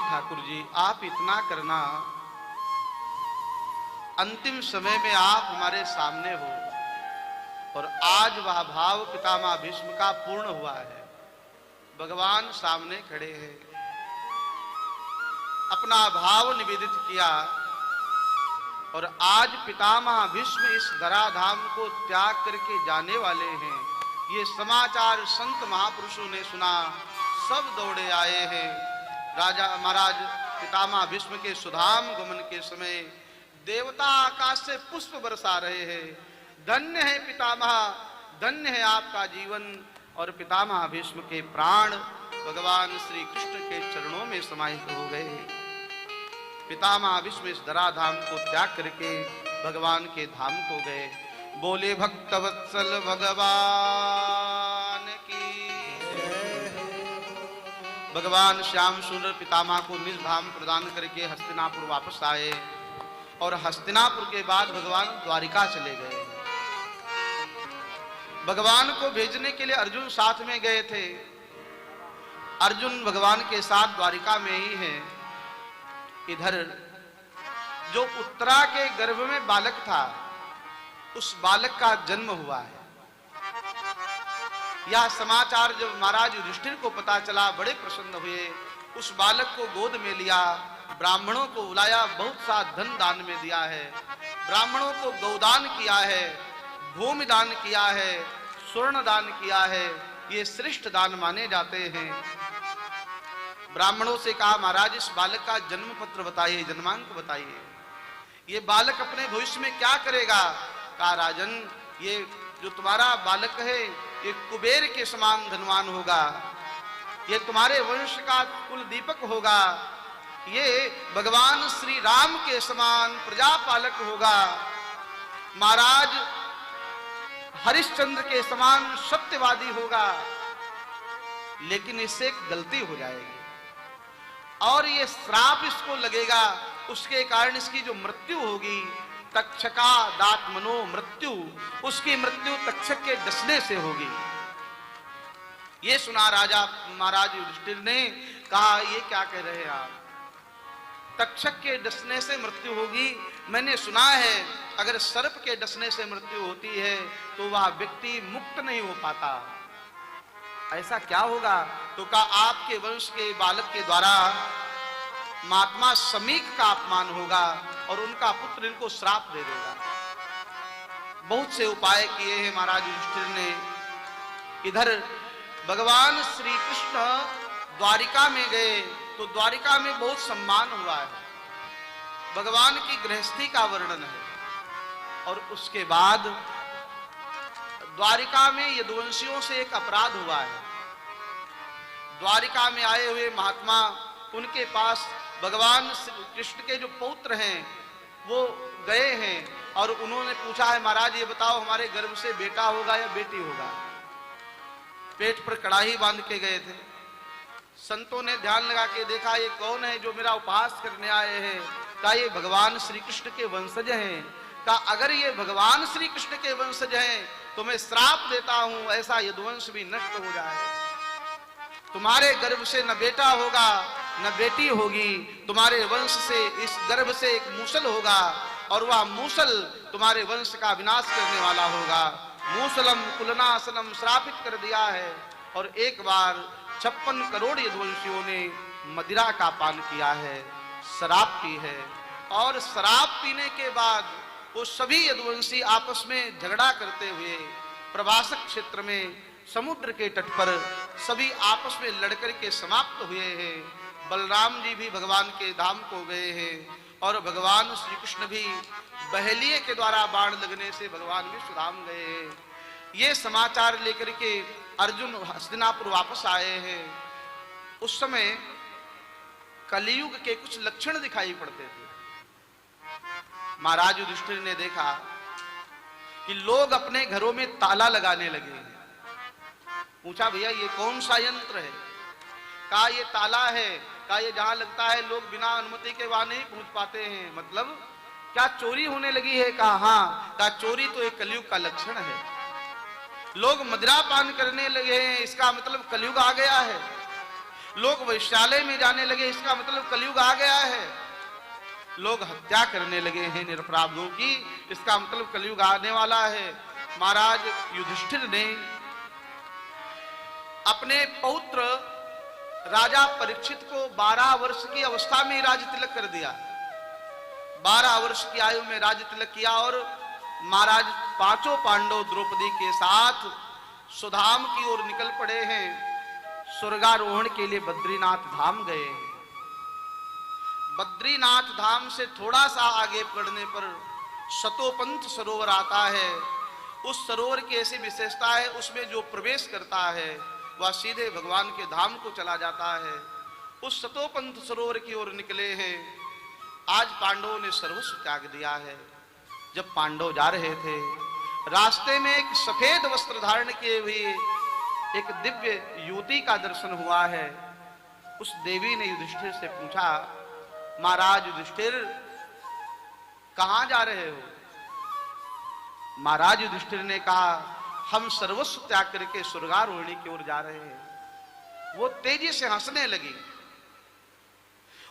ठाकुर जी, आप इतना करना, अंतिम समय में आप हमारे सामने हो और आज वह भाव पितामह भीष्म का पूर्ण हुआ है। भगवान सामने खड़े हैं, अपना भाव निवेदित किया और आज पितामह भीष्म इस धराधाम को त्याग करके जाने वाले हैं। ये समाचार संत महापुरुषों ने सुना, सब दौड़े आए हैं। राजा महाराज पितामह भीष्म के सुधाम गमन के समय देवता आकाश से पुष्प बरसा रहे हैं। धन्य है पितामह, धन्य है आपका जीवन। और पितामह भीष्म के प्राण भगवान श्री कृष्ण के चरणों में समाहित हो गए। पितामह भीष्म इस धराधाम को त्याग करके भगवान के धाम को गए। बोले भक्तवत्सल भगवान की। भगवान श्याम सुंदर पितामह को निज धाम प्रदान करके हस्तिनापुर वापस आए और हस्तिनापुर के बाद भगवान द्वारिका चले गए। भगवान को भेजने के लिए अर्जुन साथ में गए थे। अर्जुन भगवान के साथ द्वारिका में ही है। इधर जो उत्तरा के गर्भ में बालक था, उस बालक का जन्म हुआ है। यह समाचार जब महाराज युधिष्ठिर को पता चला, बड़े प्रसन्न हुए। उस बालक को गोद में लिया, ब्राह्मणों को बुलाया, बहुत सा धन दान में दिया है। ब्राह्मणों को गौदान किया है, भूमि दान किया है, स्वर्ण दान किया है। ये श्रेष्ठ दान माने जाते हैं। ब्राह्मणों से कहा, महाराज इस बालक का जन्म पत्र बताइए, जन्मांक बताइए। ये बालक अपने भविष्य में क्या करेगा? कहा, राजन ये जो तुम्हारा बालक है ये कुबेर के समान धनवान होगा, ये तुम्हारे वंश का कुल दीपक होगा, ये भगवान श्री राम के समान प्रजापालक होगा, महाराज हरिश्चंद्र के समान सत्यवादी होगा। लेकिन इससे एक गलती हो जाएगी और ये श्राप इसको लगेगा, उसके कारण इसकी जो मृत्यु होगी, तक्षका दात्मनो मृत्यु, उसकी मृत्यु तक्षक के डसने से होगी। ये सुना राजा महाराज युधिष्ठिर ने। कहा, ये क्या कह रहे हैं आप? तक्षक के डसने से मृत्यु होगी? मैंने सुना है अगर सर्प के डसने से मृत्यु होती है तो वह व्यक्ति मुक्त नहीं हो पाता। ऐसा क्या होगा? तो कहा, आपके वंश के बालक के द्वारा महात्मा समीक का अपमान होगा और उनका पुत्र इनको श्राप दे देगा। बहुत से उपाय किए हैं महाराज युधिष्ठिर ने। इधर भगवान श्री कृष्ण द्वारिका में गए तो द्वारिका में बहुत सम्मान हुआ है। भगवान की गृहस्थी का वर्णन है। और उसके बाद द्वारिका में यदुवंशियों से एक अपराध हुआ है। द्वारिका में आए हुए महात्मा, उनके पास भगवान कृष्ण के जो पौत्र हैं वो गए हैं और उन्होंने पूछा है, महाराज ये बताओ हमारे गर्भ से बेटा होगा या बेटी होगा? पेट पर कड़ाही बांध के गए थे। संतों ने ध्यान लगा के देखा, ये कौन है जो मेरा उपहास करने आए हैं? कहा, ये भगवान श्री कृष्ण के वंशज हैं। कहा, अगर ये भगवान श्री कृष्ण के वंशज हैं तो मैं श्राप देता हूं, ऐसा यदुवंश भी नष्ट हो जाए। तुम्हारे गर्भ से न बेटा होगा न बेटी होगी, तुम्हारे वंश से, इस गर्भ से एक मूसल होगा और वह मूसल तुम्हारे वंश का विनाश करने वाला होगा। मूसलम कुलनासनम श्रापित कर दिया है। और एक बार 56 करोड़ यदुवंशियों ने मदिरा का पान किया है, शराब पी है। और शराब पीने के बाद वो सभी यदुवंशी आपस में झगड़ा करते हुए प्रवासक क्षेत्र में समुद्र के तट पर सभी आपस में लड़कर के समाप्त हुए हैं। बलराम जी भी भगवान के धाम को गए हैं और भगवान श्री कृष्ण भी बहेलिये के द्वारा बाण लगने से भगवान विश्वधाम गए हैं। ये समाचार लेकर के अर्जुन हस्तिनापुर वापस आए हैं। उस समय कलियुग के कुछ लक्षण दिखाई पड़ते थे। महाराज युधिष्ठिर ने देखा कि लोग अपने घरों में ताला लगाने लगे हैं। पूछा, भैया ये कौन सा यंत्र है? कहा, ये ताला है। कहा, ये जहां लगता है लोग बिना अनुमति के वहां नहीं पहुंच पाते हैं। मतलब क्या चोरी होने लगी है? कहा हाँ। कहा चोरी तो एक कलयुग का लक्षण है। लोग मदिरा पान करने लगे हैं, इसका मतलब कलयुग आ गया है। लोग वैश्यालय में जाने लगे, इसका मतलब कलयुग आ गया है। लोग हत्या करने लगे हैं निरपराधों की, इसका मतलब कलयुग आने वाला है। महाराज युधिष्ठिर ने अपने पौत्र राजा परीक्षित को 12 वर्ष की अवस्था में राज तिलक कर दिया। 12 वर्ष की आयु में राज तिलक किया और महाराज पांचों पांडव द्रौपदी के साथ सुधाम की ओर निकल पड़े हैं। स्वर्गारोहण के लिए बद्रीनाथ धाम गए। बद्रीनाथ धाम से थोड़ा सा आगे पड़ने पर शतोपंथ सरोवर आता है। उस सरोवर की ऐसी विशेषता है, उसमें जो प्रवेश करता है वह सीधे भगवान के धाम को चला जाता है। उस शतोपंथ सरोवर की ओर निकले हैं। आज पांडवों ने सर्वस्व त्याग दिया है। जब पांडव जा रहे थे, रास्ते में एक सफेद वस्त्र धारण किए हुए एक दिव्य युवती का दर्शन हुआ है। उस देवी ने युधिष्ठिर से पूछा, महाराज युधिष्ठिर कहां जा रहे हो? महाराज युधिष्ठिर ने कहा, हम सर्वस्व त्याग करके स्वर्गारोहणी की ओर जा रहे हैं। वो तेजी से हंसने लगी।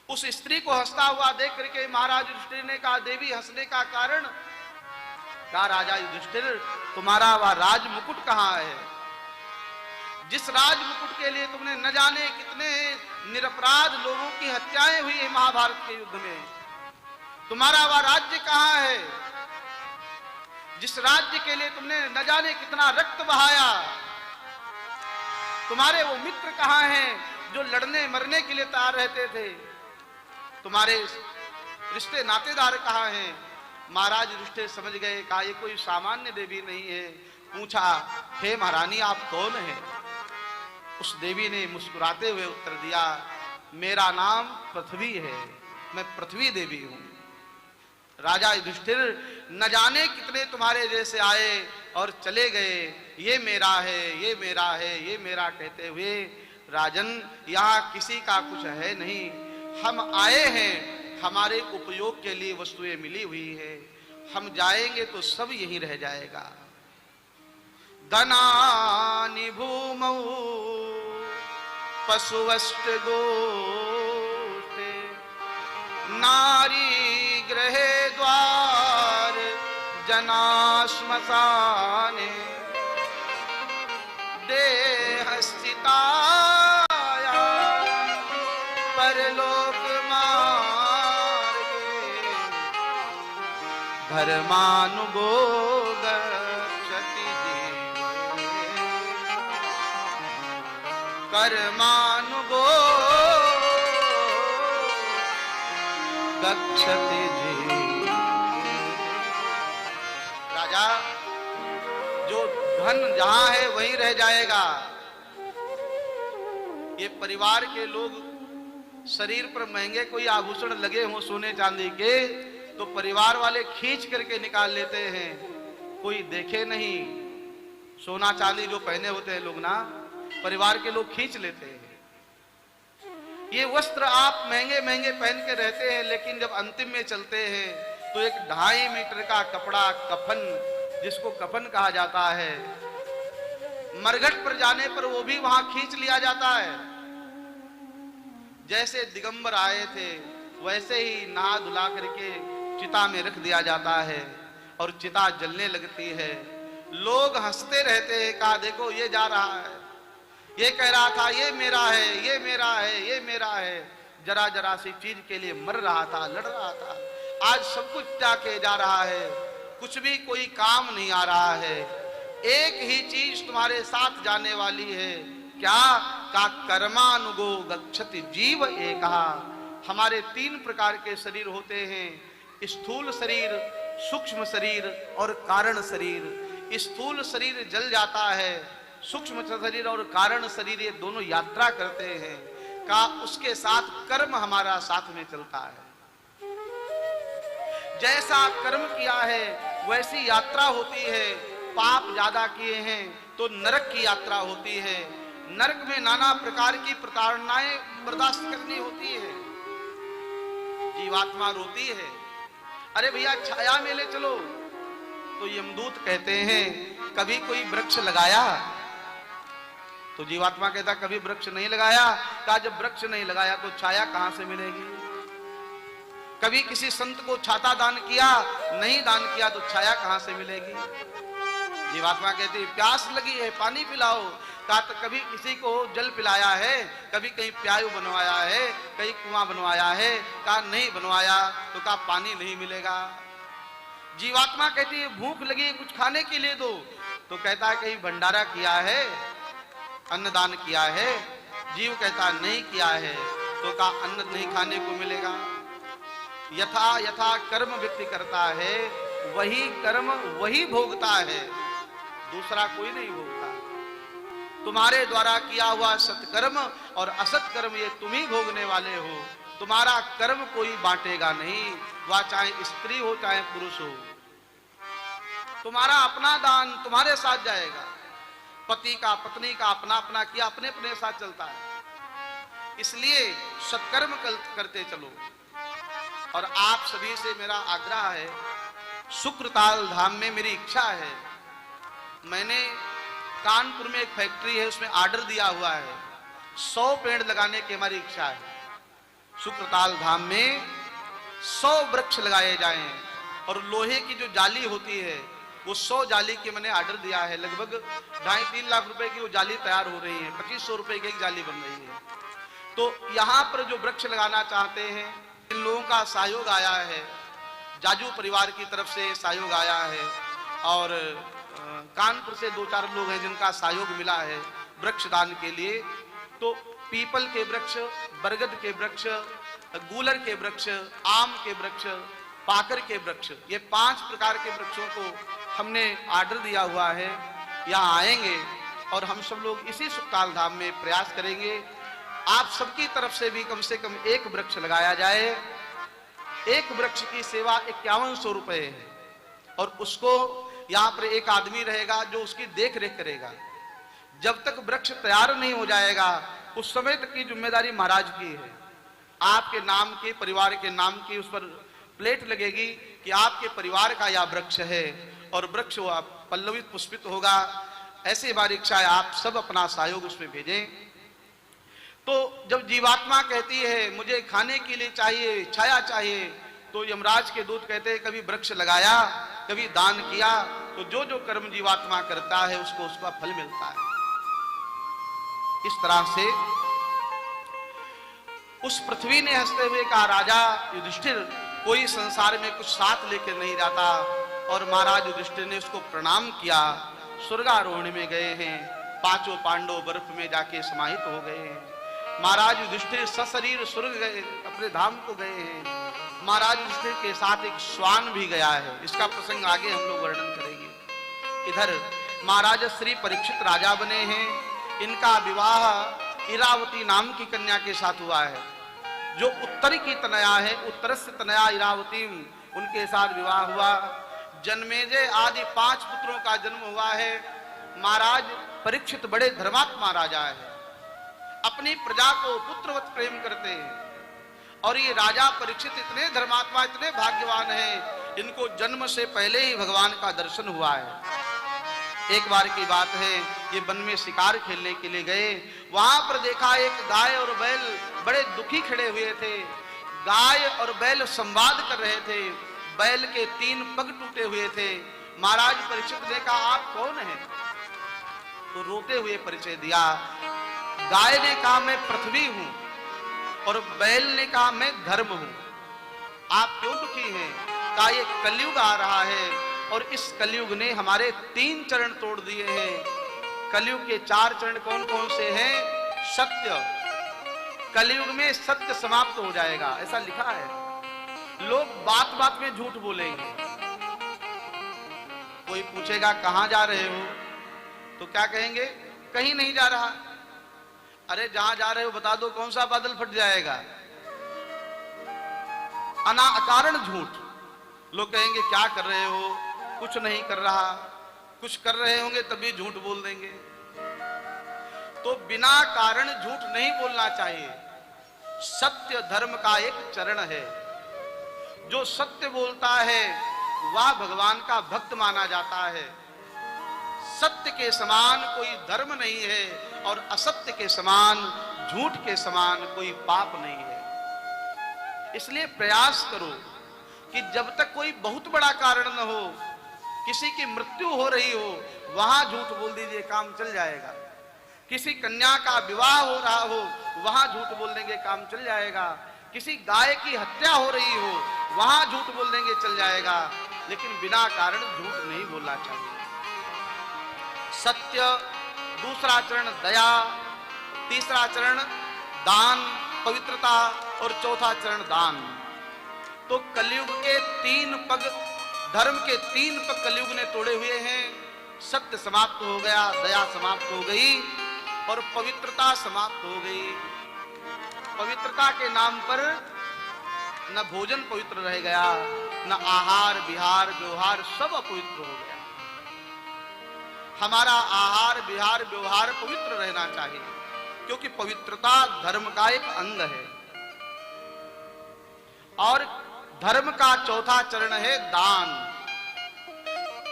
उस स्त्री को हंसता हुआ देख करके महाराज युधिष्ठिर ने कहा, देवी हंसने का कारण? कहा, राजा युधिष्ठिर तुम्हारा वह राज मुकुट कहां है? जिस राज मुकुट के लिए तुमने न जाने कितने निरपराध लोगों की हत्याएं हुई है महाभारत के युद्ध में, तुम्हारा वह राज्य कहां है? जिस राज्य के लिए तुमने न जाने कितना रक्त बहाया, तुम्हारे वो मित्र कहां हैं जो लड़ने मरने के लिए तैयार रहते थे? तुम्हारे रिश्ते नातेदार कहां हैं? महाराज युधिष्ठिर समझ गए। कहा, ये कोई सामान्य देवी नहीं है। पूछा, हे महारानी आप कौन हैं? उस देवी ने मुस्कुराते हुए उत्तर दिया, मेरा नाम पृथ्वी है, मैं पृथ्वी देवी हूं। राजा युधिष्ठिर न जाने कितने तुम्हारे जैसे आए और चले गए, ये मेरा है, ये मेरा है, ये मेरा कहते हुए, राजन यहाँ किसी का कुछ है नहीं। हम आए हैं, हमारे उपयोग के लिए वस्तुएं मिली हुई है, हम जाएंगे तो सब यहीं रह जाएगा। धनानि भूमौ पशुवष्ट गोष्ठे नारी गृहे द्वार जना श्मशाने देह स्थिताया परलोक मार्गे धर्मानुगो गच्छति जीवे कर्मानुगो गच्छति जीवे। राजा, जो धन जहां है वहीं रह जाएगा। ये परिवार के लोग शरीर पर महंगे कोई आभूषण लगे हों सोने चांदी के, तो परिवार वाले खींच करके निकाल लेते हैं, कोई देखे नहीं। सोना चांदी जो पहने होते हैं लोग ना, परिवार के लोग खींच लेते हैं। ये वस्त्र आप महंगे महंगे पहन के रहते हैं, लेकिन जब अंतिम में चलते हैं तो एक 2.5 मीटर का कपड़ा कफन, जिसको कफन कहा जाता है, मरघट पर जाने पर वो भी वहां खींच लिया जाता है। जैसे दिगंबर आए थे वैसे ही नहा धुला करके चिता में रख दिया जाता है और चिता जलने लगती है। लोग हंसते रहते हैं, कहा देखो ये जा रहा है, ये कह रहा था ये मेरा है, ये मेरा है, ये मेरा है। जरा जरा सी चीज के लिए मर रहा था, लड़ रहा था, आज सब कुछ त्याग के जा रहा है, कुछ भी कोई काम नहीं आ रहा है। एक ही चीज तुम्हारे साथ जाने वाली है, क्या? का कर्मानुगो गच्छति जीव एकहा। हमारे 3 प्रकार के शरीर होते हैं, स्थूल शरीर, सूक्ष्म शरीर और कारण शरीर। स्थूल शरीर जल जाता है, सूक्ष्म शरीर और कारण शरीर ये दोनों यात्रा करते हैं। का उसके साथ कर्म हमारा साथ में चलता है। जैसा कर्म किया है वैसी यात्रा होती है। पाप ज्यादा किए हैं तो नरक की यात्रा होती है। नरक में नाना प्रकार की प्रताड़नाएं बर्दाश्त करनी होती है, जीवात्मा रोती है। अरे भैया छाया में ले चलो। तो यमदूत कहते हैं कभी कोई वृक्ष लगाया? तो जीवात्मा कहता कभी वृक्ष नहीं लगाया। कहा जब वृक्ष नहीं लगाया तो छाया कहां से मिलेगी? कभी किसी संत को छाता दान किया? नहीं दान किया तो छाया कहां से मिलेगी? जीवात्मा कहती प्यास लगी है पानी पिलाओ। कहा तो कभी किसी को जल पिलाया है? कभी कहीं प्यायु बनवाया है? कहीं कुआं बनवाया है? कहा नहीं बनवाया। तो कहा पानी नहीं मिलेगा। जीवात्मा कहती है भूख लगी है कुछ खाने के लिए दो। तो कहता है कहीं भंडारा किया है, अन्नदान किया है? जीव कहता नहीं किया है। तो कहा अन्न नहीं खाने को मिलेगा। यथा यथा कर्म व्यक्ति करता है वही कर्म वही भोगता है, दूसरा कोई नहीं भोगता। तुम्हारे द्वारा किया हुआ सत्कर्म और असत कर्म ये तुम ही भोगने वाले हो। तुम्हारा कर्म कोई बांटेगा नहीं, वह चाहे स्त्री हो चाहे पुरुष हो। तुम्हारा अपना दान तुम्हारे साथ जाएगा। पति का पत्नी का अपना अपना किया अपने अपने साथ चलता है। इसलिए सत्कर्म करते चलो। और आप सभी से मेरा आग्रह है, शुक्रताल धाम में मेरी इच्छा है, मैंने कानपुर में एक फैक्ट्री है उसमें ऑर्डर दिया हुआ है, 100 पेड़ लगाने की हमारी इच्छा है। शुक्रताल धाम में 100 वृक्ष लगाए जाएं और लोहे की जो जाली होती है वो 100 जाली के मैंने ऑर्डर दिया है। लगभग 2.5-3 लाख रुपए की वो जाली तैयार हो रही है, 2500 रुपए की एक जाली बन रही है। तो यहाँ पर जो वृक्ष लगाना चाहते हैं इन लोगों का सहयोग आया है, जाजू परिवार की तरफ से सहयोग आया है और कानपुर से 2-4 लोग हैं जिनका सहयोग मिला है वृक्ष दान के लिए। तो पीपल के वृक्ष, बरगद के वृक्ष, गूलर के वृक्ष, आम के वृक्ष, पाकर के वृक्ष, ये 5 प्रकार के वृक्षों को हमने ऑर्डर दिया हुआ है। यहाँ आएंगे और हम सब लोग इसी सुखताल धाम में प्रयास करेंगे आप सबकी तरफ से कम एक वृक्ष लगाया जाए। एक वृक्ष की सेवा 5100 रुपए है और उसको यहाँ पर एक आदमी रहेगा जो उसकी देख रेख करेगा। जब तक वृक्ष तैयार नहीं हो जाएगा उस समय तक की जिम्मेदारी महाराज की है। आपके नाम के, परिवार के नाम की उस पर प्लेट लगेगी कि आपके परिवार का यह वृक्ष है और वृक्ष पल्लवित पुष्पित होगा। ऐसी हमारी इच्छा है, आप सब अपना सहयोग उसमें भेजें। तो जब जीवात्मा कहती है मुझे खाने के लिए चाहिए, छाया चाहिए, तो यमराज के दूत कहते हैं कभी वृक्ष लगाया, कभी दान किया, तो जो जो कर्म जीवात्मा करता है उसको उसका फल मिलता है। इस तरह से उस पृथ्वी ने हंसते हुए कहा राजा युधिष्ठिर कोई संसार में कुछ साथ लेकर नहीं जाता। और महाराज युधिष्ठिर ने उसको प्रणाम किया, स्वर्गारोहण में गए हैं। 5 पांडव बर्फ में जाके समाहित हो गए हैं। महाराज युधिष्ठिर सशरीर स्वर्ग गए, अपने धाम को गए हैं। महाराज युधिष्ठिर के साथ एक श्वान भी गया है, इसका प्रसंग आगे हम लोग वर्णन करेंगे। इधर महाराज श्री परीक्षित राजा बने हैं। इनका विवाह इरावती नाम की कन्या के साथ हुआ है, जो उत्तर की तनया है। उत्तरस्य तनया इरावती, उनके साथ विवाह हुआ। जन्मेजय आदि 5 पुत्रों का जन्म हुआ है। महाराज परीक्षित बड़े धर्मात्मा राजा है, अपनी प्रजा को पुत्रवत प्रेम करते हैं। और ये राजा परीक्षित इतने धर्मात्मा, इतने भाग्यवान हैं, इनको जन्म से पहले ही भगवान का दर्शन हुआ है। एक बार की बात है, ये वन में शिकार खेलने के लिए गए। वहां पर देखा एक गाय और बैल बड़े दुखी खड़े हुए थे। गाय और बैल संवाद कर रहे थे। बैल के 3 पग टूटे हुए थे। महाराज परीक्षित ने कहा आप कौन हैं? तो रोते हुए परिचय दिया। गाय ने कहा मैं पृथ्वी हूं और बैल ने कहा मैं धर्म हूं। आप क्यों दुखी हैं? कहा ये कलयुग आ रहा है और इस कलयुग ने हमारे 3 चरण तोड़ दिए हैं। कलयुग के 4 चरण कौन कौन से हैं? सत्य, कलयुग में सत्य समाप्त हो जाएगा, ऐसा लिखा है। लोग बात बात में झूठ बोलेंगे। कोई पूछेगा कहां जा रहे हो, तो क्या कहेंगे? कहीं नहीं जा रहा। अरे जहां जा रहे हो बता दो, कौन सा बादल फट जाएगा? अनाकारण झूठ। लोग कहेंगे क्या कर रहे हो? कुछ नहीं कर रहा। कुछ कर रहे होंगे तभी झूठ बोल देंगे। तो बिना कारण झूठ नहीं बोलना चाहिए। सत्य धर्म का एक चरण है, जो सत्य बोलता है वह भगवान का भक्त माना जाता है। सत्य के समान कोई धर्म नहीं है और असत्य के समान, झूठ के समान कोई पाप नहीं है। इसलिए प्रयास करो कि जब तक कोई बहुत बड़ा कारण न हो, किसी की मृत्यु हो रही हो, वहां झूठ बोल दीजिए, काम चल जाएगा। किसी कन्या का विवाह हो रहा हो, वहां झूठ बोल देंगे, काम चल जाएगा। किसी गाय की हत्या हो रही हो, वहां झूठ बोल देंगे, चल जाएगा। लेकिन बिना कारण झूठ नहीं बोलना चाहिए। सत्य, दूसरा चरण दया, तीसरा चरण दान, पवित्रता, और चौथा चरण दान। तो कलयुग के 3 पग, धर्म के 3 पग कलयुग ने तोड़े हुए हैं। सत्य समाप्त हो गया, दया समाप्त हो गई और पवित्रता समाप्त हो गई। पवित्रता के नाम पर न भोजन पवित्र रह गया, न आहार विहार व्यवहार सब अपवित्र हो गया। हमारा आहार विहार व्यवहार पवित्र रहना चाहिए, क्योंकि पवित्रता धर्म का एक अंग है। और धर्म का चौथा चरण है दान।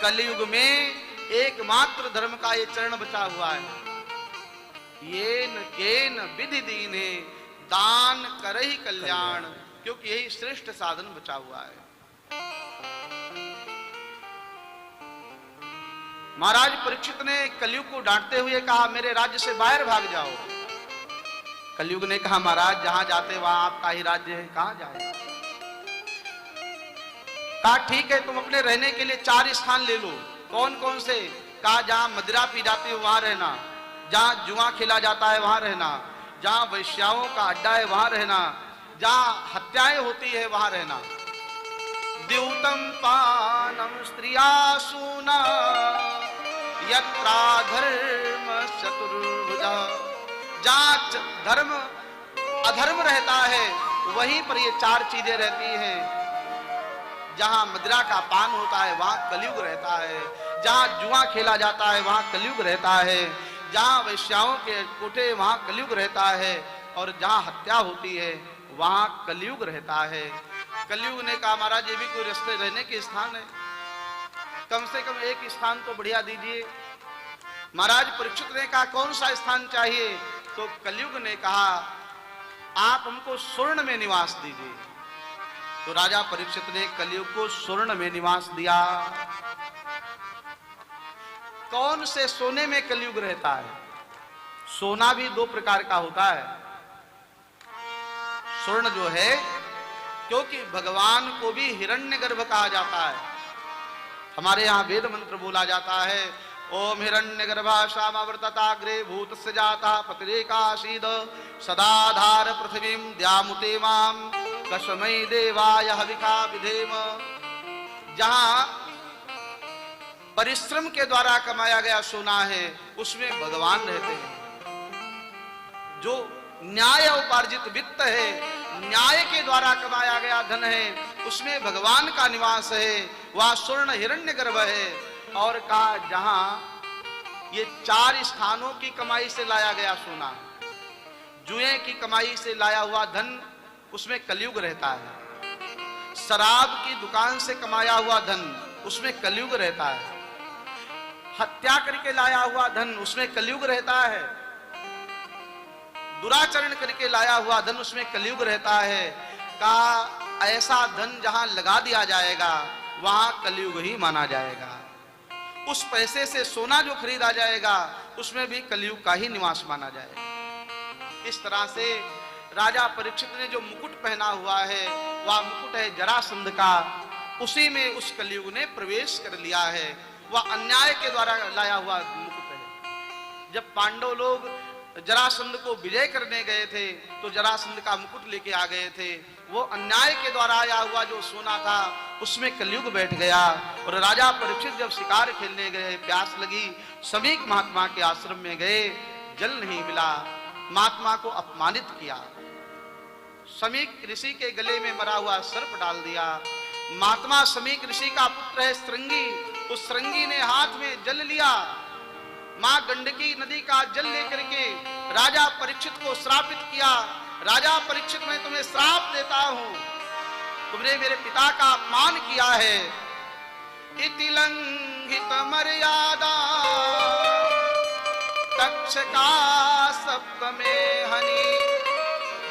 कलयुग में एकमात्र धर्म का ये चरण बचा हुआ है। येन केन विधि दीने दान करहि कल्याण, क्योंकि यही श्रेष्ठ साधन बचा हुआ है। महाराज परीक्षित ने कलयुग को डांटते हुए कहा, मेरे राज्य से बाहर भाग जाओ। कलयुग ने कहा, महाराज जहां जाते वहां आपका ही राज्य है, कहां जाए। कहा ठीक है, तुम अपने रहने के लिए 4 स्थान ले लो। कौन कौन से? कहा जहां मदिरा पी जाती है वहां रहना, जहां जुआ खेला जाता है वहां रहना, जहां वैश्याओं का अड्डा है वहां रहना, जहां हत्याएं होती है वहां रहना। द्यूतम पानम स्त्रियासूना यत्रा धर्म चतुर्भुजा, जहां धर्म अधर्म रहता है वहीं पर ये 4 चीजें रहती हैं। जहां मदिरा का पान होता है वहां कलयुग रहता है, जहां जुआ खेला जाता है वहां कलयुग रहता है, जहां वैश्याओं के कोठे वहां कलयुग रहता है, और जहां हत्या होती है वहां कलयुग रहता है। कलयुग ने कहा, महाराज ये भी कोई रास्ते रहने के स्थान है, कम से कम एक स्थान तो बढ़िया दीजिए। महाराज परीक्षित ने कहा, कौन सा स्थान चाहिए? तो कलयुग ने कहा, आप हमको स्वर्ण में निवास दीजिए। तो राजा परीक्षित ने कलयुग को स्वर्ण में निवास दिया। कौन से सोने में कलयुग रहता है? सोना भी 2 प्रकार का होता है। स्वर्ण जो है, क्योंकि भगवान को भी हिरण्यगर्भ कहा जाता है। हमारे यहाँ वेद मंत्र बोला जाता है, ओम हिरण्यगर्भा श्यामावर्तताग्रे भूतस्य जाता पतिरेकासीद सदाधार पृथ्वीं द्यामुते माम कस्मै देवाय हविका विधेम। जहां परिश्रम के द्वारा कमाया गया सोना है उसमें भगवान रहते हैं। जो न्याय उपार्जित वित्त है, न्याय के द्वारा कमाया गया धन है, उसमें भगवान का निवास है, वह स्वर्ण हिरण्यगर्भ है। और कहा जहां ये 4 स्थानों की कमाई से लाया गया सोना, जुए की कमाई से लाया हुआ धन, उसमें कलयुग रहता है। शराब की दुकान से कमाया हुआ धन, उसमें कलयुग रहता है। हत्या करके लाया हुआ धन, उसमें कलयुग रहता है। दुराचरण करके लाया हुआ धन, उसमें कलयुग रहता है। का ऐसा धन जहां लगा दिया जाएगा वहां कलयुग ही माना जाएगा। उस पैसे से सोना जो खरीदा जाएगा उसमें भी कलयुग का ही निवास माना जाएगा। इस तरह से राजा परीक्षित ने जो मुकुट पहना हुआ है वह मुकुट है जरासंध का, उसी में उस कलयुग ने प्रवेश कर लिया है। वह अन्याय के द्वारा लाया हुआ मुकुट है। जब पांडव लोग जरासंध को विजय करने गए थे तो जरासंध का मुकुट लेके आ गए थे। वो अन्याय के द्वारा आया हुआ जो सोना था उसमें कलयुग बैठ गया। और राजा परीक्षित जब शिकार खेलने गए, प्यास लगी, समीक महात्मा के आश्रम में गए, जल नहीं मिला, महात्मा को अपमानित किया। समीक ऋषि के गले में मरा हुआ सर्प डाल दिया। महात्मा समीक ऋषि का पुत्र है श्रृंगी, उस श्रृंगी ने हाथ में जल लिया, मां गंडकी नदी का जल लेकर के राजा परीक्षित को श्रापित किया। राजा परीक्षित, मैं तुम्हें श्राप देता हूं, तुमने मेरे पिता का अपमान किया है। इति लंघित मर्यादा तक्षका सप्तमे हनि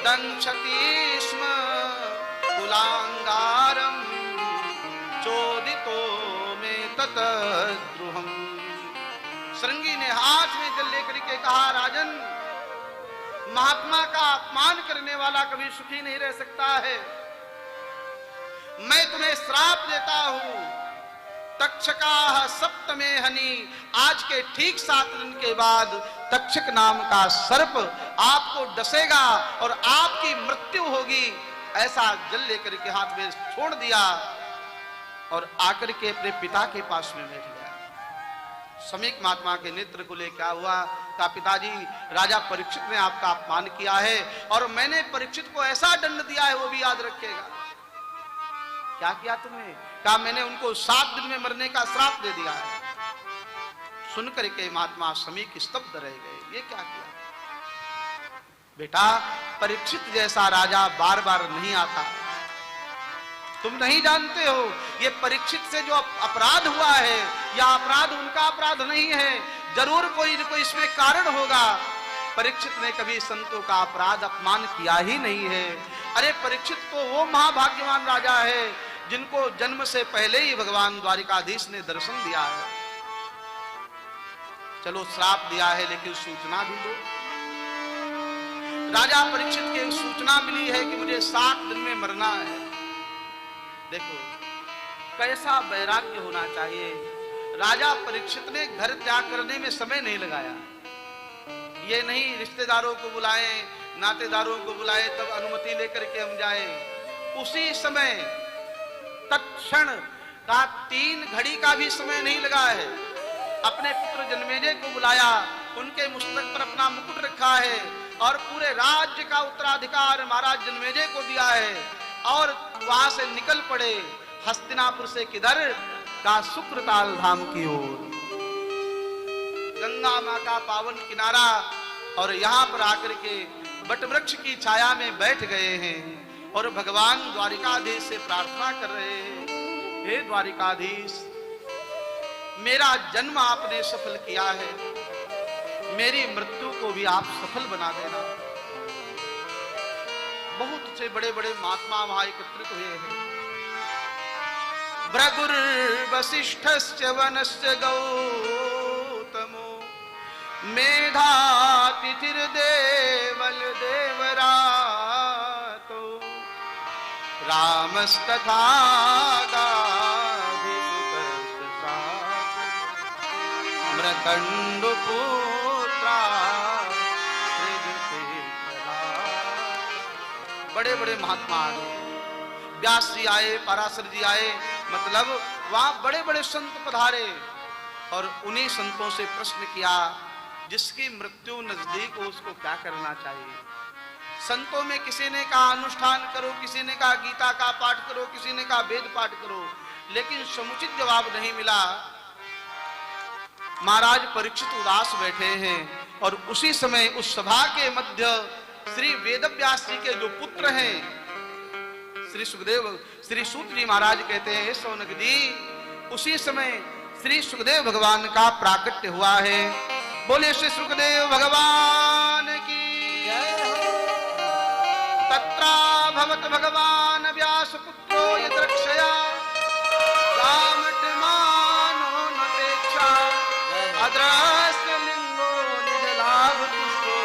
दंशति स्म कुलांगारम चोदितो में ततद्रुहम्। श्रृंगी ने हाथ में जल लेकर के कहा, राजन, महात्मा का अपमान करने वाला कभी सुखी नहीं रह सकता है। मैं तुम्हें श्राप देता हूं, तक्षका सप्तमे हनि, आज के ठीक 7 दिन के बाद तक्षक नाम का सर्प आपको डसेगा और आपकी मृत्यु होगी। ऐसा जल लेकर के हाथ में छोड़ दिया और आकर के अपने पिता के पास में बैठ गया। समीक महात्मा के नेत्र को ले क्या हुआ, कहा, पिताजी, राजा परीक्षित ने आपका अपमान किया है और मैंने परीक्षित को ऐसा दंड दिया है, वो भी याद रखेगा। क्या किया तुमने? कहा, मैंने उनको 7 दिन में मरने का श्राप दे दिया है। सुनकर के महात्मा समीक स्तब्ध रह गए। ये क्या किया? बेटा, परीक्षित जैसा राजा बार बार नहीं आता। तुम नहीं जानते हो, ये परीक्षित से जो अपराध हुआ है, या अपराध उनका अपराध नहीं है, जरूर कोई न कोई इसमें कारण होगा। परीक्षित ने कभी संतों का अपराध अपमान किया ही नहीं है। अरे परीक्षित तो वो महाभाग्यवान राजा है जिनको जन्म से पहले ही भगवान द्वारिकाधीश ने दर्शन दिया है। चलो, श्राप दिया है लेकिन सूचना भी दो। राजा परीक्षित की सूचना मिली है कि मुझे 7 दिन में मरना है। देखो कैसा वैराग्य होना चाहिए। राजा परीक्षित ने घर त्याग करने में समय नहीं लगाया। ये नहीं रिश्तेदारों को बुलाए, नातेदारों को बुलाए, तब अनुमति लेकर के हम जाए। उसी समय तत्क्षण का 3 घड़ी का भी समय नहीं लगा है। अपने पुत्र जन्मेजय को बुलाया, उनके मस्तक पर अपना मुकुट रखा है और पूरे राज्य का उत्तराधिकार महाराज जन्मेजय को दिया है और वहां से निकल पड़े हस्तिनापुर से किधर का शुक्रताल धाम की ओर। गंगा मां का पावन किनारा, और यहाँ पर आकर के बटवृक्ष की छाया में बैठ गए हैं और भगवान द्वारिकाधीश से प्रार्थना कर रहे हैं, हे द्वारिकाधीश, मेरा जन्म आपने सफल किया है, मेरी मृत्यु को भी आप सफल बना देना। बहुत से बड़े बड़े महात्मा वहां एकत्रित हुए हैं। भृगुर्वसिष्ठश्च वनश्च गौतमो मेधातिथिर्देवल देवरातो रामस्तथा गाधिसुतश्च मृकण्डपुत्रा। बड़े बड़े महात्मा आए, व्यास जी आए, पराशर जी आए, मतलब वहां बड़े बड़े संत पधारे और उन्हीं संतों से प्रश्न किया, जिसकी मृत्यु नजदीक हो उसको क्या करना चाहिए। संतों में किसी ने कहा अनुष्ठान करो, किसी ने कहा गीता का पाठ करो, किसी ने कहा वेद पाठ करो, लेकिन समुचित जवाब नहीं मिला। महाराज परीक्षित उदास बैठे हैं और उसी समय उस सभा के मध्य श्री वेदव्यास जी के जो पुत्र हैं श्री सुखदेव, श्री सूत जी महाराज कहते हैं, हे सौनक जी, उसी समय श्री सुखदेव भगवान का प्राकट्य हुआ है। बोले श्री सुखदेव भगवान की जय हो। तत्रा भवत भगवान व्यास पुत्रो यद्रक्षया रामटमानो नपेक्षा अद्रस्य लिंगो निजलाभ पुष्पो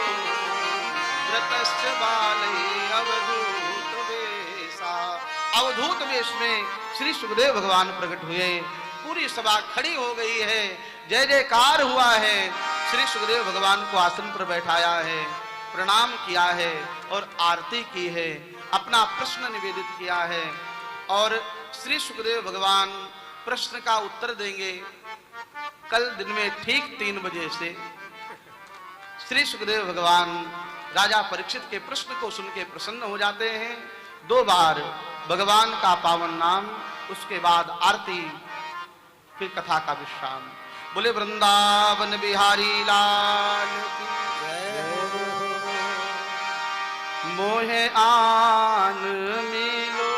व्रतश्च बाले अवधूत वेशा। अवधूत वेश में श्री सुखदेव भगवान प्रकट हुए। पूरी सभा खड़ी हो गई है, जय जयकार हुआ है। श्री सुखदेव भगवान को आसन पर बैठाया है, प्रणाम किया है और आरती की है, अपना प्रश्न निवेदित किया है। और श्री सुखदेव भगवान प्रश्न का उत्तर देंगे कल दिन में ठीक 3 बजे से। श्री सुखदेव भगवान राजा परीक्षित के प्रश्न को सुन के प्रसन्न हो जाते हैं। 2 बार भगवान का पावन नाम, उसके बाद आरती, फिर कथा का विश्राम। बोले वृंदावन बिहारी लाल की जय। मोहे आन मिलो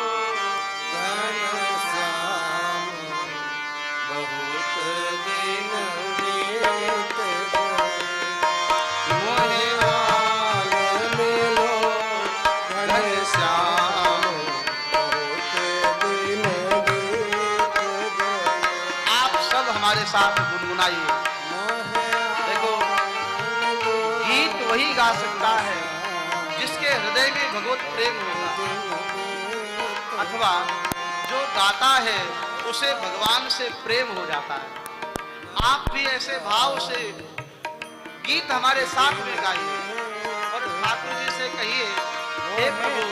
हमारे साथ गुनगुनाइए। देखो, गीत वही गा सकता है जिसके हृदय में भगवत प्रेम होगा, अथवा जो गाता है उसे भगवान से प्रेम हो जाता है। आप भी ऐसे भाव से गीत हमारे साथ में गाइए और ठाकुर जी से कहिए, हे प्रभु,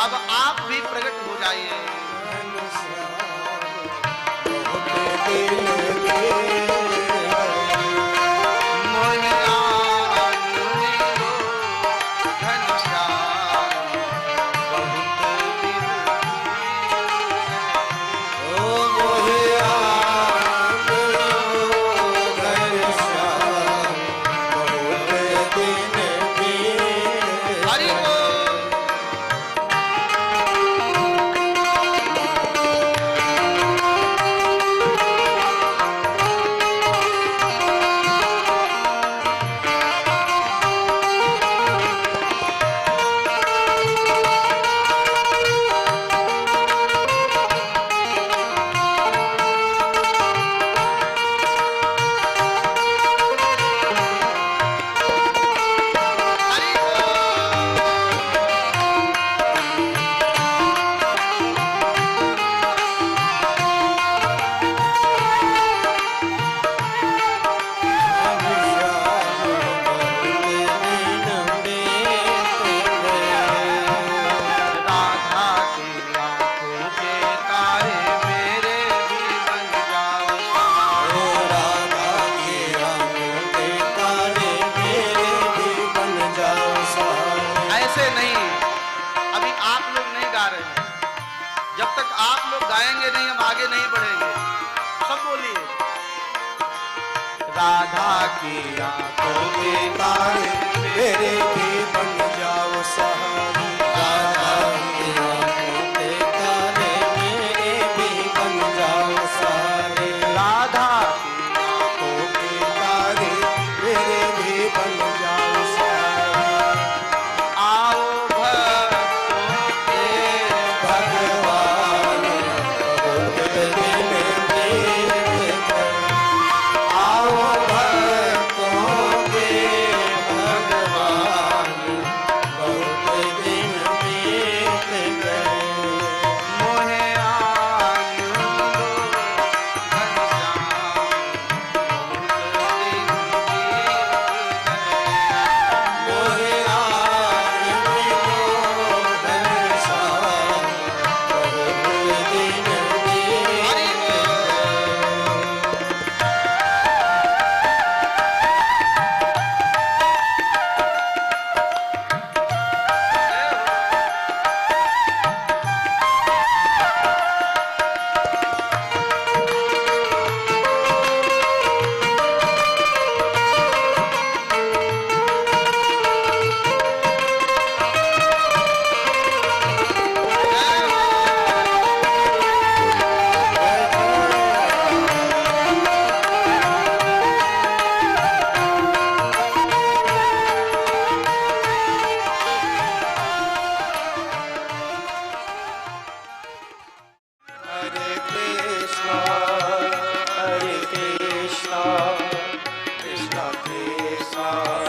अब आप भी प्रकट हो जाइए। जब तक आप लोग गाएंगे नहीं, हम आगे नहीं बढ़ेंगे। सब बोलिए, राधा की आंखों के तारे मेरे भी बन जाओ सहारे। राधा की आंखों के तारे मेरे भी बन जाओ सहारे। राधा की आंखों के तारे मेरे भी बन जाओ सहारे। आओ Krishna Krishna